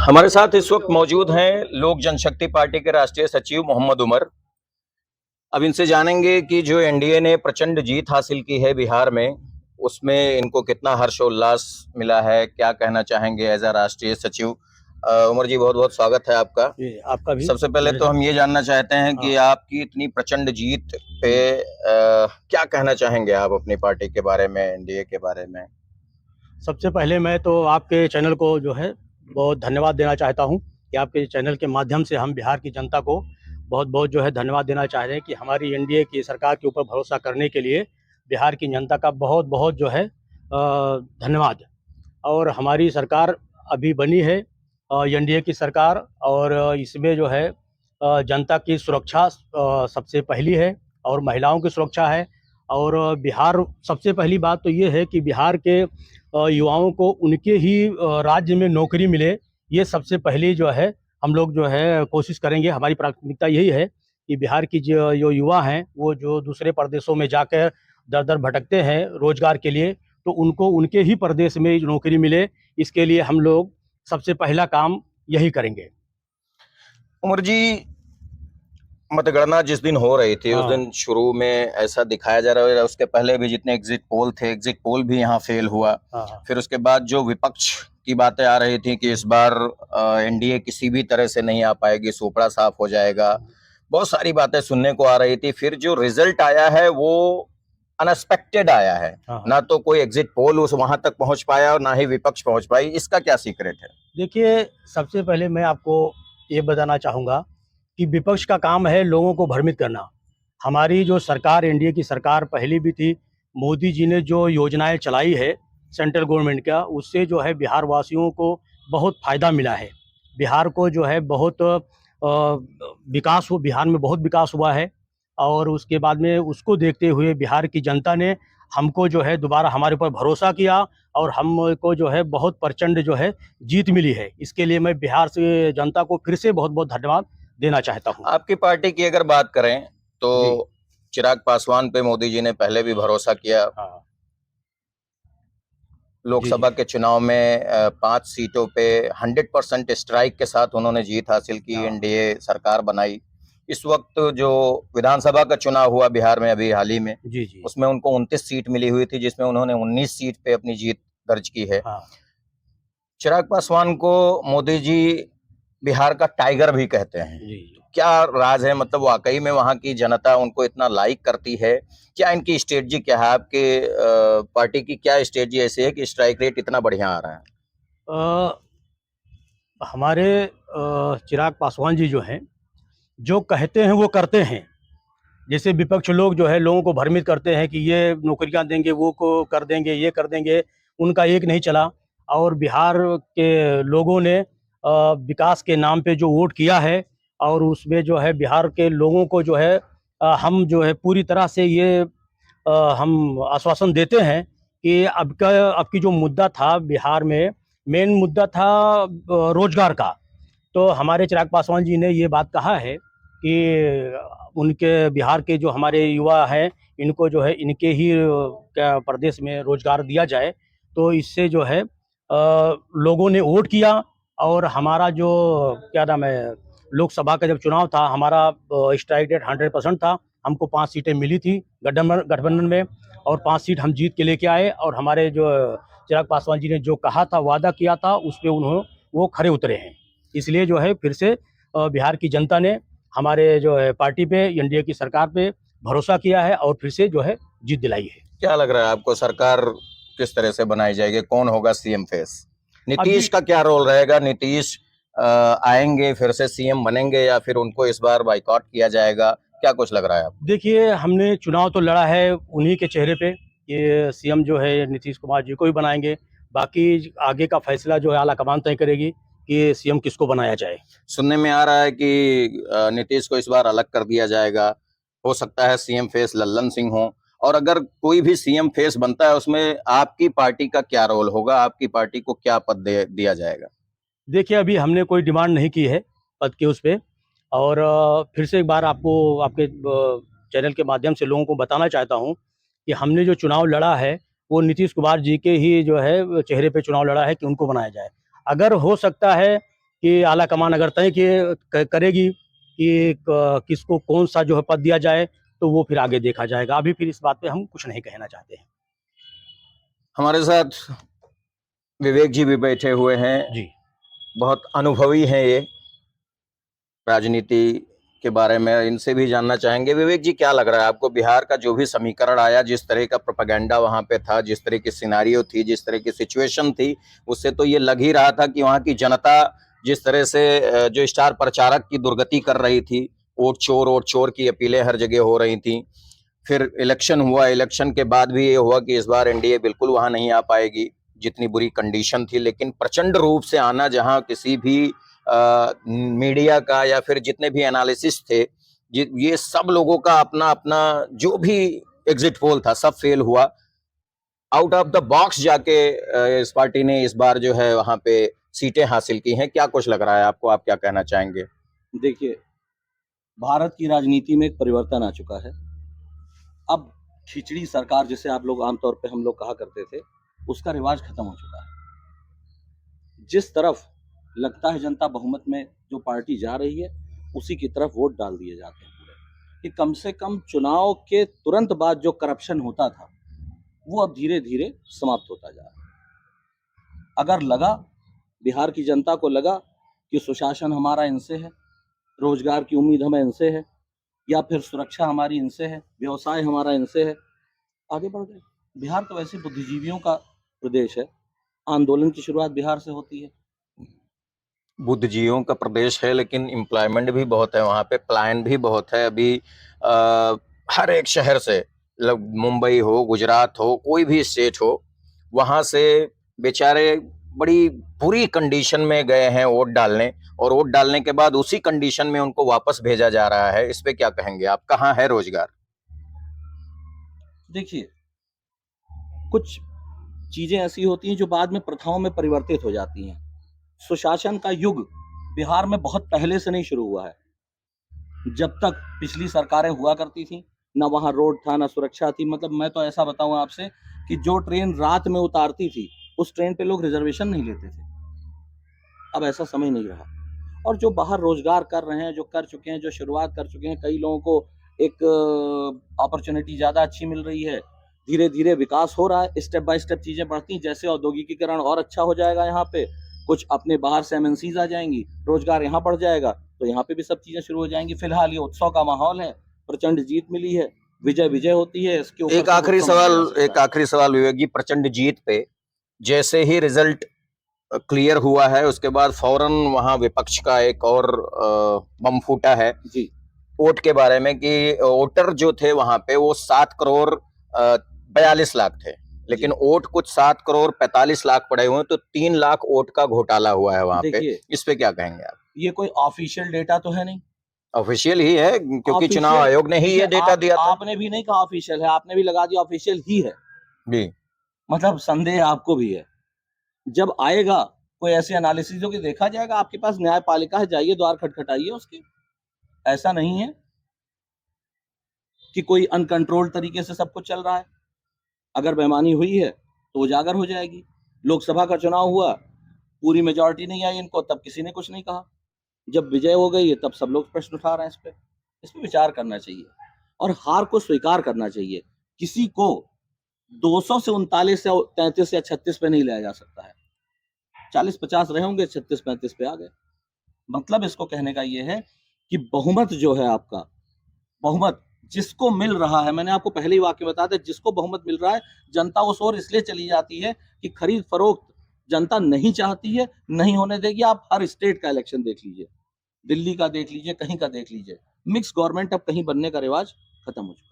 हमारे साथ इस वक्त मौजूद हैं लोक जनशक्ति पार्टी के राष्ट्रीय सचिव मोहम्मद उमर। अब इनसे जानेंगे कि जो एनडीए ने प्रचंड जीत हासिल की है बिहार में, उसमें इनको कितना हर्षोल्लास मिला है, क्या कहना चाहेंगे एज अ राष्ट्रीय सचिव। उमर जी, बहुत बहुत स्वागत है आपका। जी, आपका भी। सबसे पहले तो हम ये जानना चाहते हैं कि आपकी इतनी प्रचंड जीत पे क्या कहना चाहेंगे आप अपनी पार्टी के बारे में, एनडीए के बारे में। सबसे पहले मैं तो आपके चैनल को जो है बहुत धन्यवाद देना चाहता हूं कि आपके चैनल के माध्यम से हम बिहार की जनता को बहुत बहुत जो है धन्यवाद देना चाह रहे हैं कि हमारी एनडीए की सरकार के ऊपर भरोसा करने के लिए बिहार की जनता का बहुत बहुत जो है धन्यवाद। और हमारी सरकार अभी बनी है, एनडीए की सरकार, और इसमें जो है जनता की सुरक्षा सबसे पहली है और महिलाओं की सुरक्षा है। और बिहार, सबसे पहली बात तो ये है कि बिहार के युवाओं को उनके ही राज्य में नौकरी मिले। ये सबसे पहली जो है हम लोग जो है कोशिश करेंगे। हमारी प्राथमिकता यही है कि बिहार की जो युवा हैं वो जो दूसरे प्रदेशों में जाकर दर दर भटकते हैं रोजगार के लिए, तो उनको उनके ही प्रदेश में नौकरी मिले। इसके लिए हम लोग सबसे पहला काम यही करेंगे। उमर जी, मतगणना जिस दिन हो रही थी उस हाँ, दिन शुरू में ऐसा दिखाया जा रहा है, उसके पहले भी जितने एग्जिट पोल थे, एग्जिट पोल भी यहाँ फेल हुआ। हाँ, फिर उसके बाद जो विपक्ष की बातें आ रही थी कि इस बार एनडीए किसी भी तरह से नहीं आ पाएगी, सोपड़ा साफ हो जाएगा, बहुत सारी बातें सुनने को आ रही थी। फिर जो रिजल्ट आया है वो अनएक्सपेक्टेड आया है। हाँ। ना तो कोई एग्जिट पोल उस वहां तक पहुंच पाया और ना ही विपक्ष पहुंच पाई। इसका क्या सीक्रेट है? देखिए, सबसे पहले मैं आपको ये बताना चाहूँगा कि विपक्ष का काम है लोगों को भ्रमित करना। हमारी जो सरकार, एनडीए की सरकार पहले भी थी, मोदी जी ने जो योजनाएं चलाई है सेंट्रल गवर्नमेंट का, उससे जो है बिहार वासियों को बहुत फ़ायदा मिला है। बिहार को जो है बहुत विकास हो, बिहार में बहुत विकास हुआ है। और उसके बाद में उसको देखते हुए बिहार की जनता ने हमको जो है दोबारा हमारे ऊपर भरोसा किया और हमको जो है बहुत प्रचंड जो है जीत मिली है। इसके लिए मैं बिहार से जनता को फिर से बहुत बहुत धन्यवाद देना चाहता हूँ। आपकी पार्टी की अगर बात करें तो जी। चिराग पासवान पे मोदी जी ने पहले भी भरोसा किया। हाँ। जी, जी। लोकसभा के चुनाव में 5 सीटों पे 100% स्ट्राइक के साथ उन्होंने जीत हासिल की, हाँ। एनडीए सरकार बनाई। इस वक्त जो विधानसभा का चुनाव हुआ बिहार में अभी हाल ही में, जी, जी। उसमें उनको 29 सीट मिली हुई थी, जिसमें उन्होंने 19 सीट पे अपनी जीत दर्ज की है। हाँ। चिराग पासवान को मोदी जी बिहार का टाइगर भी कहते हैं। जी, जी। क्या राज है? मतलब वाकई में वहां की जनता उनको इतना लाइक करती है? क्या इनकी स्ट्रेटजी क्या है? आपके पार्टी की क्या स्ट्रेटजी ऐसी है कि स्ट्राइक रेट इतना बढ़िया आ रहा है? अ, हमारे चिराग पासवान जी जो हैं, जो कहते हैं वो करते हैं। जैसे विपक्ष लोग जो है लोगों को भ्रमित करते हैं कि ये नौकरियां देंगे, वो को कर देंगे, ये कर देंगे, उनका एक नहीं चला। और बिहार के लोगों ने विकास के नाम पे जो वोट किया है, और उसमें जो है बिहार के लोगों को जो है हम जो है पूरी तरह से ये हम आश्वासन देते हैं कि अब की जो मुद्दा था बिहार में, मेन मुद्दा था रोजगार का। तो हमारे चिराग पासवान जी ने ये बात कहा है कि उनके बिहार के जो हमारे युवा हैं, इनको जो है इनके ही क्या प्रदेश में रोजगार दिया जाए। तो इससे जो है लोगों ने वोट किया। और हमारा जो क्या नाम है, लोकसभा का जब चुनाव था, हमारा स्ट्राइक रेट 100% था। हमको 5 सीटें मिली थी गठबंधन में, और 5 सीट हम जीत के लेके आए। और हमारे जो चिराग पासवान जी ने जो कहा था, वादा किया था, उस पे उन्होंने वो खरे उतरे हैं। इसलिए जो है फिर से बिहार की जनता ने हमारे जो है पार्टी पे, एनडीए की सरकार पे भरोसा किया है और फिर से जो है जीत दिलाई है। क्या लग रहा है आपको, सरकार किस तरह से बनाई जाएगी? कौन होगा सीएम फेस? नीतीश अभी का क्या रोल रहेगा? नीतीश आएंगे, फिर से सीएम बनेंगे, या फिर उनको इस बार बाइकआउट किया जाएगा? क्या कुछ लग रहा है आपको? देखिए, हमने चुनाव तो लड़ा है उन्हीं के चेहरे पे। ये सीएम जो है नीतीश कुमार जी को ही बनाएंगे। बाकी आगे का फैसला जो है आला कमान तय करेगी कि सीएम किसको बनाया जाए। सुनने में आ रहा है कि नीतीश को इस बार अलग कर दिया जाएगा। हो सकता है सीएम फेस लल्लन सिंह हो। और अगर कोई भी सीएम फेस बनता है, उसमें आपकी पार्टी का क्या रोल होगा? आपकी पार्टी को क्या पद दिया जाएगा? देखिए, अभी हमने कोई डिमांड नहीं की है पद के उस पे। और फिर से एक बार आपको आपके चैनल के माध्यम से लोगों को बताना चाहता हूँ कि हमने जो चुनाव लड़ा है वो नीतीश कुमार जी के ही जो है चेहरे पे चुनाव लड़ा है कि उनको बनाया जाए। अगर हो सकता है कि आला कमान अगर तय करेगी कि किसको कौन सा जो है पद दिया जाए, तो वो फिर आगे देखा जाएगा। अभी फिर इस बात पे हम कुछ नहीं कहना चाहते हैं। हमारे साथ विवेक जी भी बैठे हुए हैं, जी। बहुत अनुभवी हैं ये राजनीति के बारे में, इनसे भी जानना चाहेंगे। विवेक जी, क्या लग रहा है आपको, बिहार का जो भी समीकरण आया, जिस तरह का प्रोपेगेंडा वहां पे था, जिस तरह की सिनारियो थी, जिस तरह की सिचुएशन थी, उससे तो ये लग ही रहा था कि वहां की जनता जिस तरह से जो स्टार प्रचारक की दुर्गति कर रही थी, वोट चोर की अपीलें हर जगह हो रही थी। फिर इलेक्शन हुआ, इलेक्शन के बाद भी ये हुआ कि इस बार एनडीए बिल्कुल वहां नहीं आ पाएगी, जितनी बुरी कंडीशन थी। लेकिन प्रचंड रूप से आना, जहां किसी भी मीडिया का या फिर जितने भी एनालिसिस थे, ये सब लोगों का अपना अपना जो भी एग्जिट पोल था, सब फेल हुआ। आउट ऑफ द बॉक्स जाके इस पार्टी ने इस बार जो है वहां पे सीटें हासिल की हैं। क्या कुछ लग रहा है आपको, आप क्या कहना चाहेंगे? देखिए, भारत की राजनीति में एक परिवर्तन आ चुका है। अब खिचड़ी सरकार, जिसे आप लोग आमतौर पे हम लोग कहा करते थे, उसका रिवाज खत्म हो चुका है। जिस तरफ लगता है जनता बहुमत में जो पार्टी जा रही है, उसी की तरफ वोट डाल दिए जाते हैं पूरे। कि कम से कम चुनाव के तुरंत बाद जो करप्शन होता था, वो अब धीरे धीरे समाप्त होता जा रहा है। अगर लगा, बिहार की जनता को लगा कि सुशासन हमारा इनसे है, रोजगार की उम्मीद हमें इनसे है, या फिर सुरक्षा हमारी इनसे है, व्यवसाय हमारा इनसे है, आगे बढ़ गए। बिहार तो वैसे बुद्धिजीवियों का प्रदेश है, आंदोलन की शुरुआत बिहार से होती है। बुद्धिजीवियों का प्रदेश है, लेकिन एम्प्लॉयमेंट भी बहुत है वहाँ पे, पलायन भी बहुत है अभी। हर एक शहर से, मुंबई हो, गुजरात हो, कोई भी स्टेट हो, वहाँ से बेचारे बड़ी बुरी कंडीशन में गए हैं वोट डालने, और वोट डालने के बाद उसी कंडीशन में उनको वापस भेजा जा रहा है। इस पे क्या कहेंगे आप? कहाँ है रोजगार? देखिए, कुछ चीजें ऐसी होती हैं जो बाद में प्रथाओं में परिवर्तित हो जाती हैं। सुशासन का युग बिहार में बहुत पहले से नहीं शुरू हुआ है। जब तक पिछली सरकारें हुआ करती थी, ना वहाँ रोड था, ना सुरक्षा थी। मतलब मैं तो ऐसा बताऊं आपसे कि जो ट्रेन रात में उतारती थी, उस ट्रेन पे लोग रिजर्वेशन नहीं लेते थे। अब ऐसा समय नहीं रहा। और जो बाहर रोजगार कर रहे हैं, जो कर चुके हैं, जो शुरुआत कर चुके हैं, कई लोगों को एक अपॉर्चुनिटी ज़्यादा अच्छी मिल रही है। धीरे धीरे विकास हो रहा है, स्टेप बाय स्टेप चीज़ें बढ़ती हैं। जैसे औद्योगिकीकरण और अच्छा हो जाएगा, यहाँ पे कुछ अपने बाहर से एमएनसीज आ जाएंगी, रोजगार यहाँ बढ़ जाएगा, तो यहाँ पे भी सब चीज़ें शुरू हो जाएंगी। फिलहाल ये उत्सव का माहौल है, प्रचंड जीत मिली है, विजय विजय होती है। इसके ऊपर एक आखिरी सवाल विवेक जी, प्रचंड जीत पे जैसे ही रिजल्ट क्लियर हुआ है, उसके बाद फौरन वहां विपक्ष का एक और बम फूटा है जी, वोट के बारे में कि वोटर जो थे वहां पे वो 7 करोड़ 42 लाख थे, लेकिन वोट कुछ 7 करोड़ 45 लाख पड़े हुए हैं, तो 3 लाख वोट का घोटाला हुआ है वहां पे। देखिए, इस पे क्या कहेंगे आप? ये कोई ऑफिशियल डेटा तो है नहीं। ऑफिशियल ही है, क्योंकि चुनाव ऑफिशियल, आयोग ने ही ये डेटा दिया था। आपने भी नहीं कहा ऑफिशियल है, आपने भी लगा दिया ऑफिशियल ही है। जी, मतलब संदेह आपको भी है। जब आएगा कोई ऐसे एनालिसिस जो कि देखा जाएगा, आपके पास न्यायपालिका है, जाइए द्वार खटखटाइए उसके। ऐसा नहीं है कि कोई अनकंट्रोल तरीके से सब कुछ चल रहा है। अगर बेईमानी हुई है तो उजागर हो जाएगी। लोकसभा का चुनाव हुआ, पूरी मेजॉरिटी नहीं आई इनको, तब किसी ने कुछ नहीं कहा। जब विजय हो गई है, तब सब लोग प्रश्न उठा रहे हैं। इस पे विचार करना चाहिए और हार को स्वीकार करना चाहिए। किसी को 200 से 39 या 33 या 36 पे नहीं लाया जा सकता है। 40-50 रहे होंगे, 36-35 पे आ गए। मतलब इसको कहने का ये है कि बहुमत जो है आपका, बहुमत जिसको मिल रहा है, मैंने आपको पहले ही वाक्य बताया था, जिसको बहुमत मिल रहा है, जनता उस ओर इसलिए चली जाती है कि खरीद फरोख्त जनता नहीं चाहती है, नहीं होने देगी। आप हर स्टेट का इलेक्शन देख लीजिए, दिल्ली का देख लीजिए, कहीं का देख लीजिए, मिक्स गवर्नमेंट अब कहीं बनने का रिवाज खत्म हो चुका है।